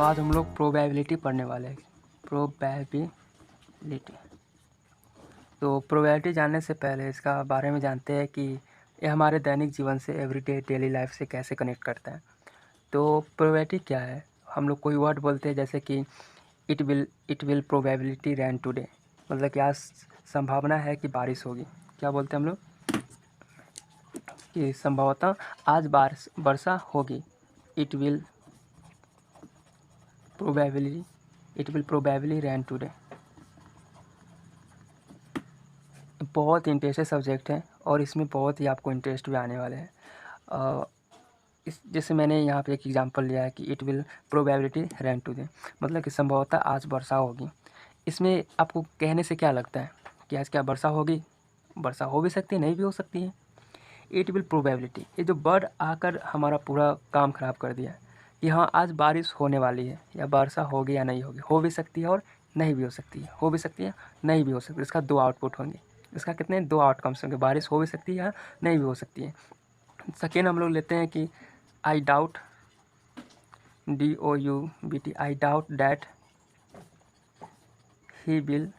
आज हम लोग प्रोबेबिलिटी पढ़ने वाले हैं। प्रोबेबिलिटी। तो प्रोबेबिलिटी जानने से पहले इसका बारे में जानते हैं कि ये हमारे दैनिक जीवन से एवरीडे डेली लाइफ से कैसे कनेक्ट करता है। तो प्रोबेबिलिटी क्या है? हम लोग कोई वर्ड बोलते हैं जैसे कि it will probability rain today, मतलब कि आज संभावना है कि बारिश होगी। क्या बोलते हैं हम लोग? कि संभवतः आज वर्षा होगी। It will probably rain today. बहुत इंटरेस्टिंग सब्जेक्ट है और इसमें बहुत ही आपको इंटरेस्ट भी आने वाले हैं। इस जैसे मैंने यहाँ पे एक एग्जांपल लिया है कि it will probability rain today, मतलब कि संभवतः आज वर्षा होगी। इसमें आपको कहने से क्या लगता है कि आज क्या वर्षा होगी? वर्षा हो भी सकती है, नहीं भी हो सकती है। इट विल प्रोबेबिलिटी, ये जो वर्ड आकर हमारा पूरा काम ख़राब कर दिया कि हाँ आज बारिश होने वाली है, या वर्षा होगी या नहीं होगी। हो भी सकती है और नहीं भी हो सकती है, हो भी सकती है, नहीं भी हो सकती है। इसका दो आउटपुट होंगे। इसका कितने? दो आउटकम्स होंगे। बारिश हो भी सकती है या नहीं भी हो सकती है। सेकेंड हम लोग लेते हैं कि I doubt, DOUBT, I doubt that he will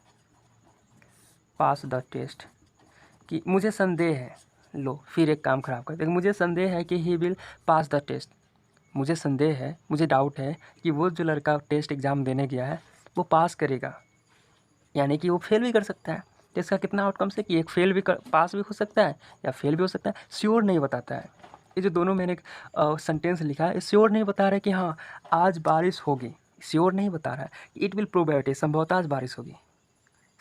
pass the test, कि मुझे संदेह है। लो फिर एक काम ख़राब कर देगा। मुझे संदेह है कि he will pass the test. मुझे संदेह है, मुझे डाउट है कि वो जो लड़का टेस्ट एग्ज़ाम देने गया है वो पास करेगा, यानी कि वो फेल भी कर सकता है। तो इसका कितना आउटकम्स है कि एक फेल भी पास भी हो सकता है या फेल भी हो सकता है। श्योर नहीं बताता है। ये जो दोनों मैंने सेंटेंस लिखा है, श्योर नहीं बता रहा है कि हाँ आज बारिश होगी। श्योर नहीं बता रहा है। इट विल प्रोबेबिलिटी, संभवतः आज बारिश होगी।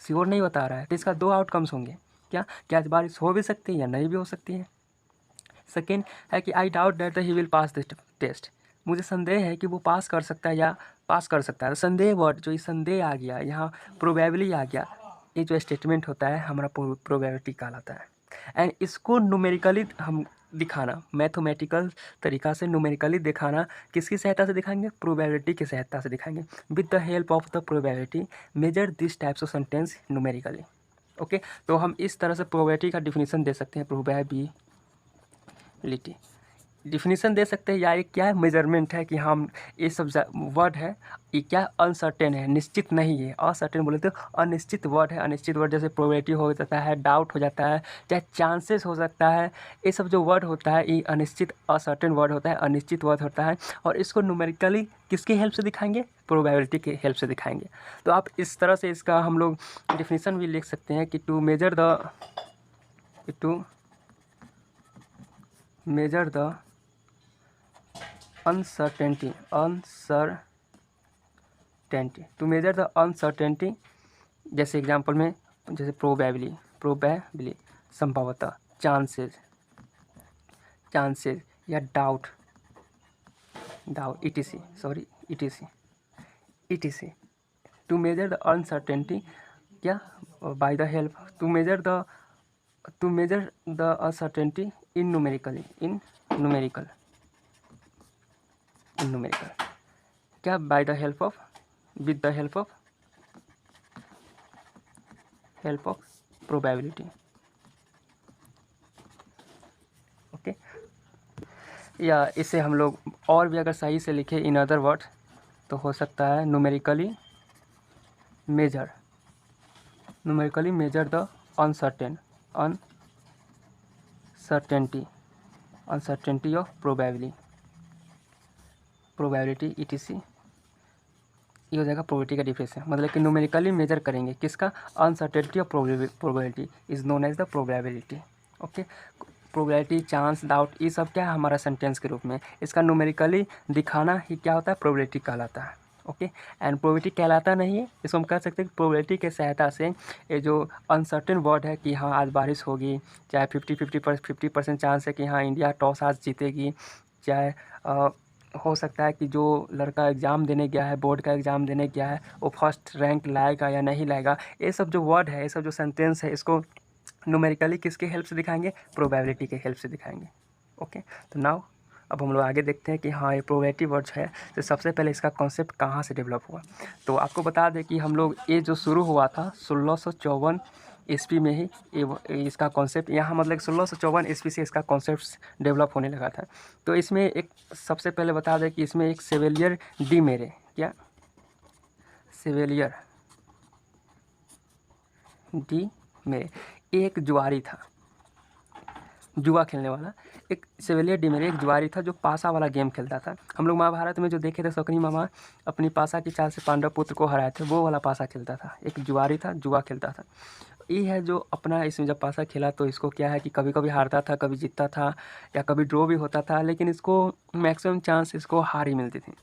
श्योर नहीं बता रहा है। तो इसका दो आउटकम्स होंगे। क्या कि आज बारिश हो भी सकती है या नहीं भी हो सकती है। सेकेंड है कि I doubt that he will pass this test, मुझे संदेह है कि वो पास कर सकता है या पास कर सकता है। संदेह वर्ड, जो ये संदेह आ गया यहाँ, प्रोबेबली आ गया, ये जो स्टेटमेंट होता है हमारा प्रोबेबिलिटी कहलाता है। एंड इसको न्यूमेरिकली हम दिखाना, मैथमेटिकल तरीका से न्यूमेरिकली दिखाना, किसकी सहायता से दिखाएंगे? प्रोबेबिलिटी की सहायता से दिखाएंगे। With the help of the probability measure this types of sentence numerically. Okay, तो हम इस तरह से प्रोबेबिलिटी का डिफिनीसन दे सकते हैं। प्रोबेबिलिटी डिफिनीसन दे सकते हैं, या ये क्या है? मेजरमेंट है कि हम ये सब वर्ड है, ये क्या? अनसर्टेन है, निश्चित नहीं है। असर्टेन बोले तो अनिश्चित वर्ड है। अनिश्चित वर्ड जैसे प्रोबेबिलिटी हो जाता है, डाउट हो जाता है, चाहे चांसेस हो सकता है। ये सब जो वर्ड होता है ये अनिश्चित, असर्टेन वर्ड होता है, अनिश्चित वर्ड होता है। और इसको न्यूमेरिकली किसकी हेल्प से दिखाएंगे? प्रोबेबिलिटी के हेल्प से दिखाएंगे। तो आप इस तरह से इसका हम लोग डिफिनीसन भी लिख सकते हैं कि to measure the uncertainty, to measure the uncertainty, जैसे एग्जांपल में जैसे प्रोबेबली संभवतः, चांसेस या doubt etc. To measure the uncertainty, क्या? By the help to measure the uncertainty in numerical क्या? By the help of, with the help of probability. Okay, या इसे हम लोग और भी अगर सही से लिखे इन अदर वर्ड्स तो हो सकता है numerically major the uncertainty of probability etc. ये हो जाएगा प्रोबेबिलिटी का डिफरेंस। मतलब कि न्यूमेरिकली मेजर करेंगे किसका? Uncertainty of probability is known as the probability. Okay, probability, chance, doubt, ये सब क्या है? हमारा सेंटेंस के रूप में। इसका न्यूमेरिकली दिखाना ही क्या होता है? प्रोबेबिलिटी कहलाता है। ओके, एंड प्रोबेबिलिटी कहलाता नहीं है, इसको हम कह सकते हैं कि प्रोबेबिलिटी के सहायता से ये जो अनसर्टेन वर्ड है कि हाँ आज बारिश होगी, चाहे 50% चांस है कि हाँ इंडिया टॉस आज जीतेगी, चाहे हो सकता है कि जो लड़का एग्ज़ाम देने गया है, बोर्ड का एग्ज़ाम देने गया है, वो फर्स्ट रैंक लाएगा या नहीं लाएगा। ये सब जो वर्ड है, ये सब जो सेंटेंस है, इसको न्यूमेरिकली किसके हेल्प से दिखाएंगे? प्रोबेबिलिटी के हेल्प से दिखाएंगे। ओके, तो नाउ अब हम लोग आगे देखते हैं कि हाँ ये प्रोबेबिलिटी वर्ड्स है, तो सबसे पहले इसका कॉन्सेप्ट कहाँ से डेवलप हुआ। तो आपको बता दें कि हम लोग ये जो शुरू हुआ था 1654 ईस्वी में ही इसका कॉन्सेप्ट यहाँ, मतलब 1654 ईस्वी से इसका कॉन्सेप्ट डेवलप होने लगा था। तो इसमें एक सबसे पहले बता दें कि इसमें एक सेवेलियर डी मेरे, क्या? सेवेलियर डी मेरे एक जुआरी था, जुआ खेलने वाला। एक सेवेलियर डी मेरे एक जुआरी था जो पासा वाला गेम खेलता था। हम लोग महाभारत में जो देखे थे शकुनी मामा अपनी पासा की चाल से पांडव पुत्र को हराए थे, वो वाला पासा खेलता था। एक जुआरी था, जुआ खेलता था। ये है जो अपना इसमें जब पासा खेला तो इसको क्या है कि कभी कभी हारता था, कभी जीतता था, या कभी ड्रॉ भी होता था, लेकिन इसको मैक्सिमम चांस इसको हार ही मिलती थी।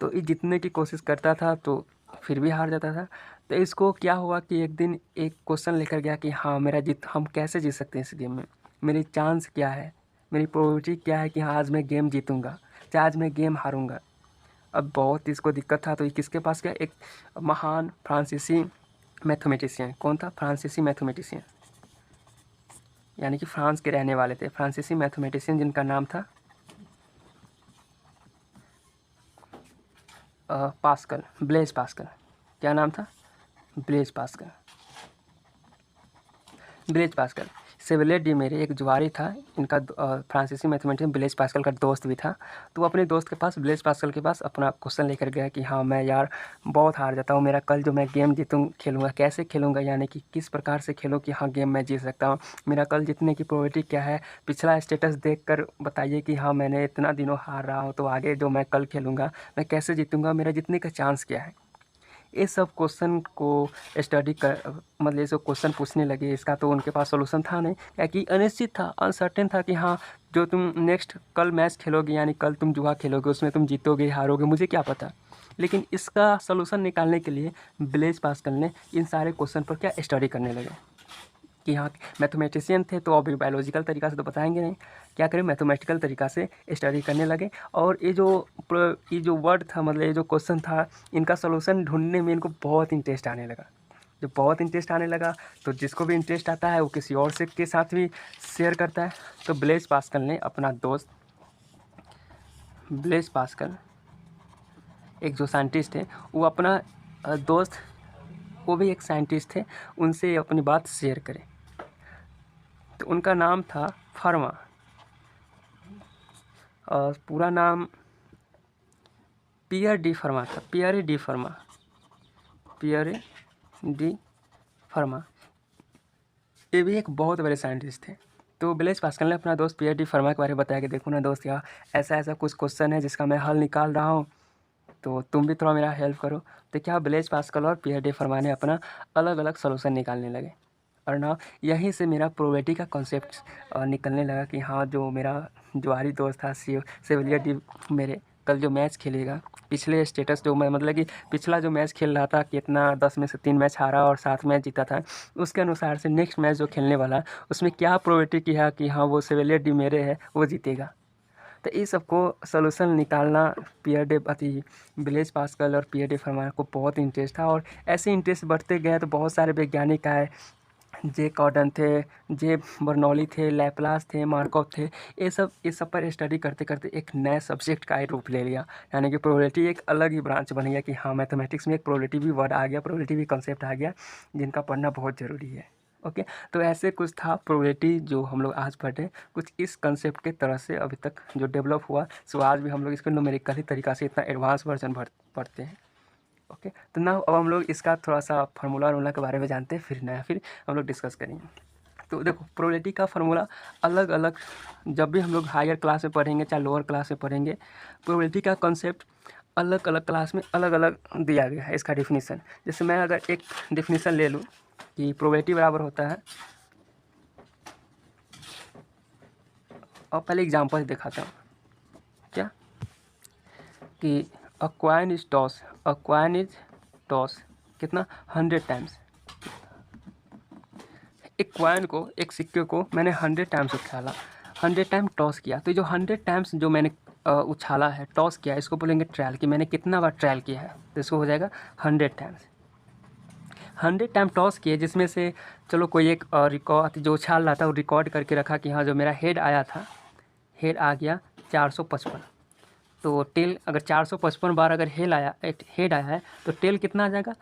तो ये जीतने की कोशिश करता था तो फिर भी हार जाता था। तो इसको क्या हुआ कि एक दिन एक क्वेश्चन लेकर गया कि हाँ हम कैसे जीत सकते हैं इस गेम में, मेरी चांस क्या है, मेरी प्रोबेबिलिटी क्या है कि हाँ आज मैं गेम जीतूँगा, चाहे आज मैं गेम हारूँगा। अब बहुत इसको दिक्कत था तो ये किसके पास गया? एक महान फ्रांसीसी मैथमेटिशियन। कौन था? फ्रांसीसी मैथमेटिशियन, यानी कि फ्रांस के रहने वाले थे। फ्रांसीसी मैथमेटिशियन जिनका नाम था पास्कल, ब्लेज पास्कल। क्या नाम था? Blaise Pascal. Blaise Pascal. Chevalier de Mere एक जुआरी था, इनका फ्रांसीसी मैथमेटिशियन ब्लेज पास्कल का दोस्त भी था। तो वो अपने दोस्त के पास, ब्लेज पास्कल के पास अपना क्वेश्चन लेकर गया कि हाँ मैं यार बहुत हार जाता हूँ, मेरा कल जो मैं गेम खेलूँगा कैसे खेलूँगा, यानी कि किस प्रकार से खेलूँ कि हाँ गेम मैं जीत सकता हूँ, मेरा कल जीतने की प्रोबेबिलिटी क्या है, पिछला स्टेटस देख कर बताइए कि हाँ मैंने इतना दिनों हार रहा हूँ तो आगे जो मैं कल खेलूँगा मैं कैसे जीतूँगा, मेरा जीतने का चांस क्या है। ये सब क्वेश्चन को स्टडी कर मतलब ये सब क्वेश्चन पूछने लगे। इसका तो उनके पास सोल्यूशन था नहीं, क्योंकि अनिश्चित था, अनसर्टेन था कि हाँ जो तुम नेक्स्ट कल मैच खेलोगे यानी कल तुम जुआ खेलोगे उसमें तुम जीतोगे हारोगे मुझे क्या पता। लेकिन इसका सोल्यूशन निकालने के लिए ब्लेज पास्कल ने इन सारे क्वेश्चन पर क्या स्टडी करने लगे कि हाँ मैथमेटिशियन थे तो अभी बायोलॉजिकल तरीक़ा से तो बताएंगे नहीं, क्या करें मैथमेटिकल तरीक़ा से स्टडी करने लगे। और ये जो वर्ड था मतलब ये जो क्वेश्चन था इनका सोल्यूशन ढूंढने में इनको बहुत इंटरेस्ट आने लगा। जब बहुत इंटरेस्ट आने लगा तो जिसको भी इंटरेस्ट आता है वो किसी और से के साथ भी शेयर करता है। तो ब्लेज पास्कल ने अपना दोस्त ब्लेज पास्कल एक जो साइंटिस्ट थे वो अपना दोस्त वो भी एक साइंटिस्ट थे, उनसे अपनी बात शेयर करें। तो उनका नाम था फर्मा, और पूरा नाम पियर डी फर्मा था, Pierre D pharma, Pierre D pharma. ये भी एक बहुत बड़े साइंटिस्ट थे। तो ब्लेज पास्कल ने अपना दोस्त पियर डी फर्मा के बारे में बताया कि देखो ना दोस्त यार ऐसा ऐसा कुछ क्वेश्चन है जिसका मैं हल निकाल रहा हूँ, तो तुम भी थोड़ा मेरा हेल्प करो। तो क्या ब्लेज पास्कल और पियर डी फर्मा ने अपना अलग अलग सोल्यूशन निकालने लगे, और ना यहीं से मेरा प्रोबेबिलिटी का कॉन्सेप्ट निकलने लगा कि हाँ जो मेरा जुआरी दोस्त था सेवेलियर डी मेरे कल जो मैच खेलेगा, पिछले स्टेटस जो मैं मतलब कि पिछला जो मैच खेल रहा था कितना 10 में से 3 मैच हारा और 7 मैच जीता था, उसके अनुसार से नेक्स्ट मैच जो खेलने वाला उसमें क्या प्रोबेबिलिटी की है कि हाँ वो सेवेलियर डी मेरे है वो जीतेगा। तो ये सबको सोल्यूशन निकालना पियर डे ब्लेज पास्कल और पियर डे फर्मा को बहुत इंटरेस्ट था। और ऐसे इंटरेस्ट बढ़ते गए तो बहुत सारे वैज्ञानिक आए, जे कॉर्डन थे, जे बर्नौली थे, लैपलास थे, मार्कोव थे। ये सब पर स्टडी करते करते एक नए सब्जेक्ट का ही रूप ले लिया, यानी कि प्रोबेबिलिटी एक अलग ही ब्रांच बन गया कि हाँ मैथमेटिक्स में एक प्रोबेबिलिटी भी वर्ड आ गया, प्रोबेबिलिटी भी कंसेप्ट आ गया जिनका पढ़ना बहुत ज़रूरी है। ओके, तो ऐसे कुछ था प्रोबेबिलिटी जो हम लोग आज पढ़े, कुछ इस कंसेप्ट के तरह से अभी तक जो डेवलप हुआ। सो आज भी हम लोग इसको न्यूमेरिकल ही तरीक़ा से इतना एडवांस वर्जन पढ़ते हैं। ओके, तो ना अब हम लोग इसका थोड़ा सा फार्मूला के बारे में जानते हैं, फिर हम लोग डिस्कस करेंगे। तो देखो प्रोबेबिलिटी का फार्मूला अलग अलग जब भी हम लोग हायर क्लास में पढ़ेंगे चाहे लोअर क्लास में पढ़ेंगे, प्रोबेबिलिटी का कॉन्सेप्ट अलग अलग क्लास में अलग अलग दिया गया है इसका डिफिनीसन। जैसे मैं अगर एक डिफिनीसन ले लूँ कि प्रोबेबिलिटी बराबर होता है, और पहले एग्जांपल दिखाता हूँ क्या कि अ कॉइन इज टॉस कितना 100 टाइम्स। एक कॉइन को एक सिक्के को मैंने 100 टाइम्स उछाला, 100 टाइम टॉस किया। तो जो 100 टाइम्स जो मैंने उछाला है टॉस किया इसको बोलेंगे ट्रायल, कि मैंने कितना बार ट्रायल किया है, तो इसको हो जाएगा 100 टाइम्स। 100 टाइम टॉस किए जिसमें से चलो कोई एक रिकॉर्ड जो उछाल रहा था वो रिकॉर्ड करके रखा कि हाँ जो मेरा हेड आया था, हेड आ गया 455। तो टेल अगर 455 बार अगर हेड आया है तो टेल कितना आ जाएगा,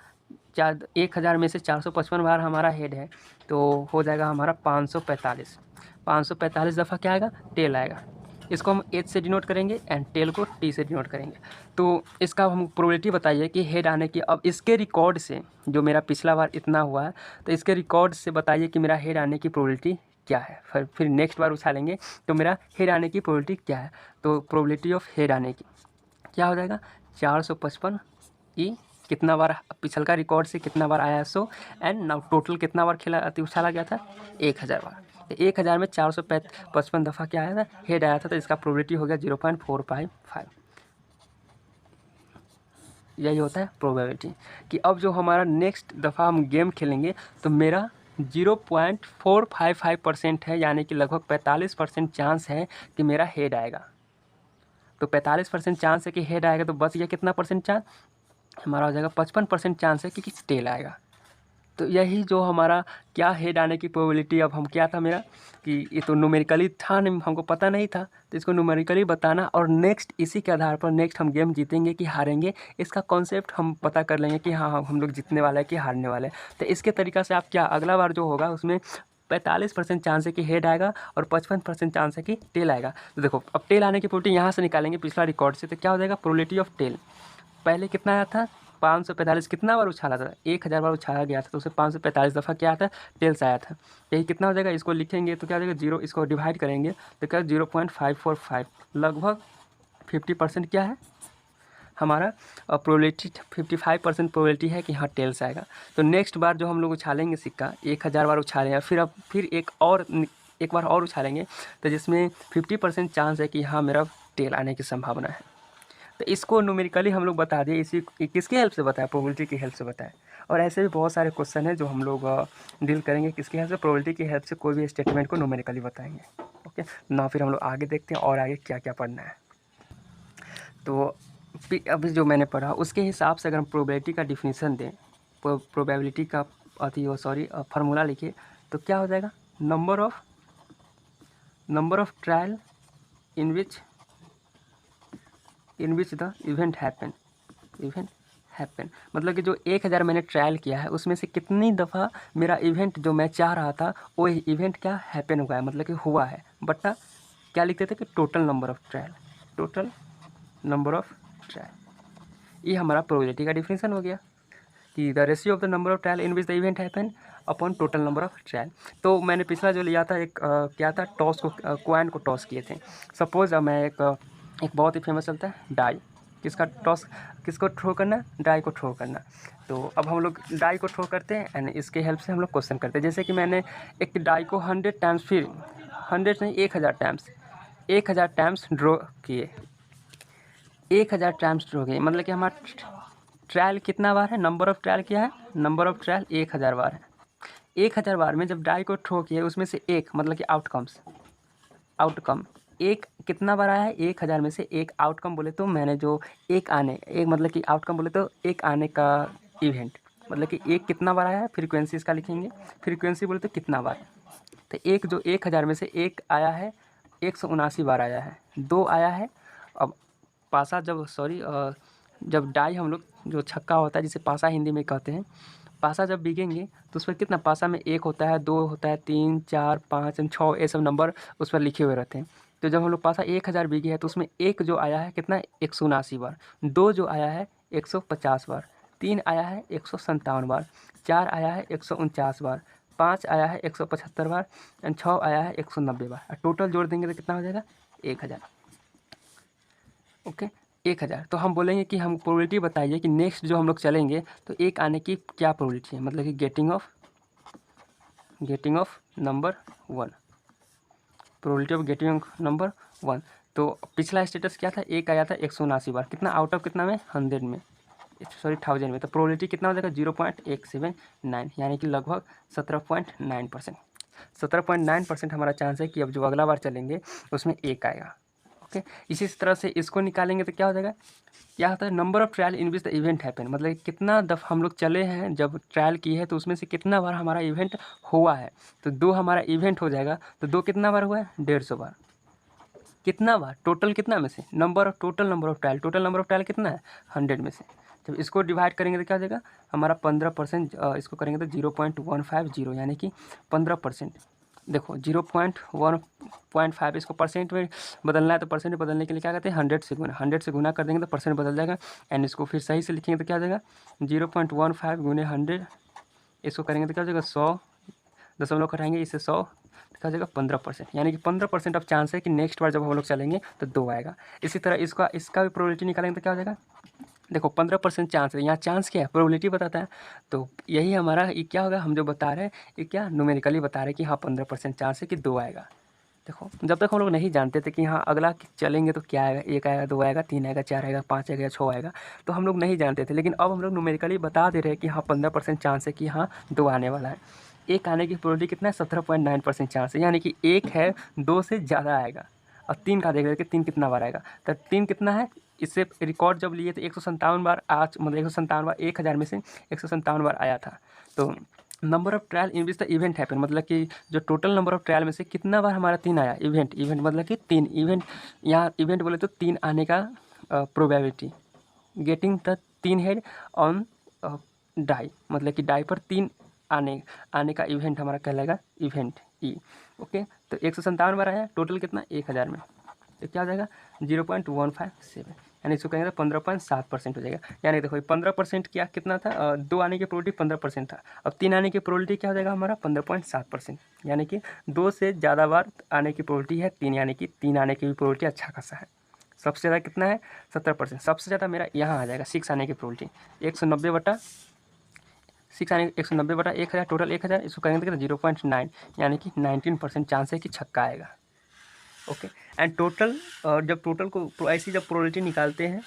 1000 में से 455 बार हमारा हेड है तो हो जाएगा हमारा 545 दफ़ा क्या आएगा टेल आएगा। इसको हम एच से डिनोट करेंगे एंड टेल को टी से डिनोट करेंगे। तो इसका हम प्रोबेबिलिटी बताइए कि हेड आने की। अब इसके रिकॉर्ड से, जो मेरा पिछला बार इतना हुआ है, तो इसके रिकॉर्ड से बताइए कि मेरा हेड आने की प्रोबेबिलिटी क्या है। फिर नेक्स्ट बार उछालेंगे तो मेरा हेड आने की प्रोबेबिलिटी क्या है। तो प्रोबेबिलिटी ऑफ हेड आने की क्या हो जाएगा, 455 ई, कितना बार पिछल का रिकॉर्ड से कितना बार आया है 100, एंड नाउ टोटल कितना बार उछाला गया था, 1000 बार। तो 1000 में 455 दफ़ा क्या आया था, हेड आया था। तो इसका प्रोबेबिलिटी हो गया 0.455। यही होता है प्रोबेबिलिटी कि अब जो हमारा नेक्स्ट दफ़ा हम गेम खेलेंगे तो मेरा 0.455% है, यानी कि लगभग 45% चांस है कि मेरा हेड आएगा। तो 45% चांस है कि हेड आएगा, तो बच गया कितना परसेंट चांस, हमारा हो जाएगा 55% चांस है कि टेल आएगा। तो यही जो हमारा क्या हेड आने की प्रोबेबिलिटी, अब हम क्या था मेरा कि ये तो न्यूमेरिकली था, नहीं हमको पता नहीं था, तो इसको न्यूमेरिकली बताना और नेक्स्ट इसी के आधार पर नेक्स्ट हम गेम जीतेंगे कि हारेंगे, इसका कॉन्सेप्ट हम पता कर लेंगे कि हाँ हम लोग जीतने वाले हैं कि हारने वाले हैं। तो इसके तरीक़ा से आप क्या अगला बार जो होगा उसमें 45% चांस है कि हेड आएगा और 55% चांस है कि टेल आएगा। तो देखो अब टेल आने की प्रोबेबिलिटी यहाँ से निकालेंगे पिछला रिकॉर्ड से, तो क्या हो जाएगा, प्रोबेबिलिटी ऑफ टेल पहले कितना आया था, 545, कितना बार उछाला था, 1000 बार उछाला गया था, तो उसे 545 दफ़ा क्या आता है, टेल्स आया था। यही कितना हो जाएगा, इसको लिखेंगे तो क्या हो जाएगा 0, इसको डिवाइड करेंगे तो क्या 0.545, लगभग 50% क्या है हमारा प्रोबेबिलिटी, 55% प्रोबेबिलिटी है कि हाँ टेल्स आएगा। तो नेक्स्ट बार जो हम लोग उछालेंगे सिक्का 1000 बार उछालेंगे, फिर एक बार और उछालेंगे, तो जिसमें 50% चांस है कि हाँ मेरा टेल आने की संभावना है। तो इसको न्यूमेरिकली हम लोग बता दिए, इसी किसके हेल्प से बताया, प्रोबेबिलिटी की हेल्प से बताया। और ऐसे भी बहुत सारे क्वेश्चन हैं जो हम लोग डील करेंगे किसकी हेल्प से, प्रोबेबिलिटी की हेल्प से कोई भी स्टेटमेंट को न्यूमेरिकली बताएंगे। ओके ना, फिर हम लोग आगे देखते हैं और आगे क्या क्या पढ़ना है। तो अभी जो मैंने पढ़ा उसके हिसाब से अगर हम प्रोबेबिलिटी का डिफिनीसन दें, प्रोबेबिलिटी का फार्मूला लिखिए, तो क्या हो जाएगा, number of trial in which the event happen, मतलब कि जो 1000 मैंने ट्रायल किया है उसमें से कितनी दफ़ा मेरा इवेंट जो मैं चाह रहा था वो इवेंट क्या हैपन हुआ है, मतलब कि हुआ है, बटा क्या लिखते थे कि टोटल नंबर ऑफ ट्रायल, ये हमारा प्रोबेबिलिटी का डिफिनीशन हो गया कि the ratio of the number of trial in which the event happen upon total number of trial. तो मैंने पिछला जो लिया था क्या था, टॉस को कॉइन को टॉस किए थे। सपोज मैं एक बहुत ही फेमस चलता है डाई, किसको थ्रो करना, डाई को थ्रो करना। तो अब हम लोग डाई को थ्रो करते हैं एंड इसके हेल्प से हम लोग क्वेश्चन करते हैं। जैसे कि मैंने एक डाई को 100 टाइम्स, फिर 100 नहीं 1000 टाइम्स ड्रॉ किए, 1000 टाइम्स ड्रॉ किए, मतलब कि हमारा ट्रायल कितना बार है, नंबर ऑफ ट्रायल क्या है, नंबर ऑफ ट्रायल 1000 बार है। 1000 बार में जब डाई को थ्रो किए उसमें से एक, मतलब कि आउटकम एक कितना बार आया है, 1000 में से एक आउटकम बोले तो मैंने जो एक मतलब कि आउटकम बोले तो एक आने का इवेंट, मतलब कि एक कितना बार आया है, फ्रीक्वेंसी इसका लिखेंगे, फ्रीक्वेंसी बोले तो कितना बार, तो एक जो 1000 में से एक आया है 179 बार आया है, 2 आया है। अब पासा जब डाई हम लोग जो छक्का होता है जिसे पासा हिंदी में कहते हैं, पासा जब बिकेंगे तो उस पर कितना, पासा में 1 होता है, 2 होता है, 3, 4, 5, 6 ये सब नंबर उस पर लिखे हुए रहते हैं। तो जब हम लोग पासा 1000 बिके है तो उसमें एक जो आया है कितना, 179 बार, 2 जो आया है 150 बार, 3 आया है 157 बार, 4 आया है 149 बार, 5 आया है 175 बार एंड 6 आया है 190 बार। टोटल जोड़ देंगे तो कितना हो जाएगा, 1000। ओके 1000। तो हम बोलेंगे कि हम प्रोबेबिलिटी बताइए कि नेक्स्ट जो हम लोग चलेंगे तो एक आने की क्या प्रोबेबिलिटी है, मतलब कि getting off number 1, probability of getting number 1। तो पिछला स्टेटस क्या था, एक आया था 179 बार, कितना आउट ऑफ कितना में, 1000 में, 1000 में, तो प्रोबेबिलिटी कितना हो जाएगा 0.179, यानी कि लगभग 17.9%। 17.9% हमारा चांस है कि अब जो अगला बार चलेंगे उसमें एक आएगा। ओके इसी तरह से इसको निकालेंगे तो क्या हो जाएगा, क्या होता है, number of trial in which the event happen, मतलब कितना दफ़ा हम लोग चले हैं जब ट्रायल की है तो उसमें से कितना बार हमारा इवेंट हुआ है। तो 2 हमारा इवेंट हो जाएगा, तो 2 कितना बार हुआ है, 150 बार, कितना बार, टोटल कितना में से, टोटल नंबर ऑफ ट्रायल कितना है, 100 में से। जब इसको डिवाइड करेंगे तो क्या हो जाएगा, हमारा 15%, इसको करेंगे तो 0.150, यानी कि 15%। देखो 0.1.5 इसको परसेंट में बदलना है, तो परसेंट में बदलने के लिए क्या कहते हैं 100 से गुना कर देंगे तो परसेंट बदल जाएगा। एंड इसको फिर सही से लिखेंगे तो क्या हो जाएगा 0.15 गुने 100, इसको करेंगे तो क्या हो जाएगा 100, दशमलव घटाएंगे इससे 100, तो क्या हो जाएगा 15%, यानी कि 15% ऑफ चांस है कि नेक्स्ट बार जब हम लोग चलेंगे तो 2 आएगा। इसी तरह इसका भी प्रोबेबिलिटी निकालेंगे तो क्या हो जाएगा, देखो 15% चांस है, यहाँ चांस क्या है प्रोबेबिलिटी बताता है, तो यही हमारा ये क्या होगा, हम जो बता रहे हैं ये क्या न्यूमेरिकली बता रहे हैं कि हाँ 15% चांस है कि 2 आएगा। देखो जब तक हम लोग नहीं जानते थे कि हाँ अगला चलेंगे तो क्या आएगा, 1 आएगा, 2 आएगा, 3 आएगा, 4 आएगा, 5 आएगा, 6 आएगा, तो हम लोग नहीं जानते थे, लेकिन अब हम लोग न्यूमेरिकली बता दे रहे हैं कि हाँ 15% चांस है कि हाँ 2 आने वाला है। 1 आने की प्रोबेबिलिटी कितना है 17.9% चांस है, यानी कि 1 है 2 से ज़्यादा आएगा। और 3 का देख रहे हैं कि 3 कितना बार आएगा, तो 3 कितना है, इससे रिकॉर्ड जब लिए थे 157 बार, आज मतलब 157 बार, 1000 में से 157 बार आया था। तो number of trial in which the event happen, मतलब कि जो टोटल नंबर ऑफ ट्रायल में से कितना बार हमारा 3 आया, इवेंट मतलब कि 3 इवेंट, यहाँ इवेंट बोले तो 3 आने का probability, getting the 3 head on die, मतलब कि डाई पर 3 आने का इवेंट हमारा कहलाएगा इवेंट ई। ओके, तो 157 बार आया, टोटल कितना 1000 में, तो क्या हो जाएगा 0.157, यानी इसको कहेंगे 15.7% हो जाएगा। यानी देखो 15% क्या कितना था, 2 आने की प्रोबेबिलिटी 15% था, अब 3 आने की प्रोबेबिलिटी क्या हो जाएगा हमारा 15.7%, यानी कि 2 से ज़्यादा बार आने की प्रोबेबिलिटी है 3, यानी कि 3 आने की भी प्रोबेबिलिटी अच्छा खासा है। सबसे ज़्यादा कितना है 70%, सबसे ज़्यादा मेरा यहाँ आ जाएगा 6 आने की प्रोबेबिलिटी 190 बटा 6 आने 190 बटा 1000, टोटल 1000, इसको करेंगे तो 0.9, यानी कि 19% चांस है कि छक्का आएगा। ओके, एंड टोटल जब टोटल को ऐसी जब प्रोबेबिलिटी निकालते हैं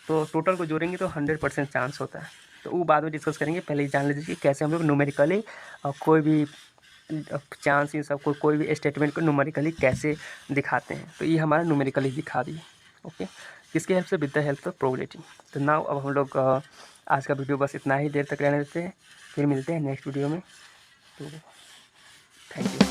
तो टोटल को जोड़ेंगे तो 100% चांस होता है, तो वो बाद में डिस्कस करेंगे। पहले जान लीजिए कि कैसे हम लोग न्यूमेरिकली कोई भी चांस इन सब को कोई भी स्टेटमेंट को न्यूमेरिकली कैसे दिखाते हैं, तो ये हमारा न्यूमेरिकली दिखा दिए। ओके, किसके हेल्प से, with the help of probability. तो नाउ अब हम लोग आज का वीडियो बस इतना ही देर तक रहने देते हैं, फिर मिलते हैं नेक्स्ट वीडियो में। तो थैंक यू।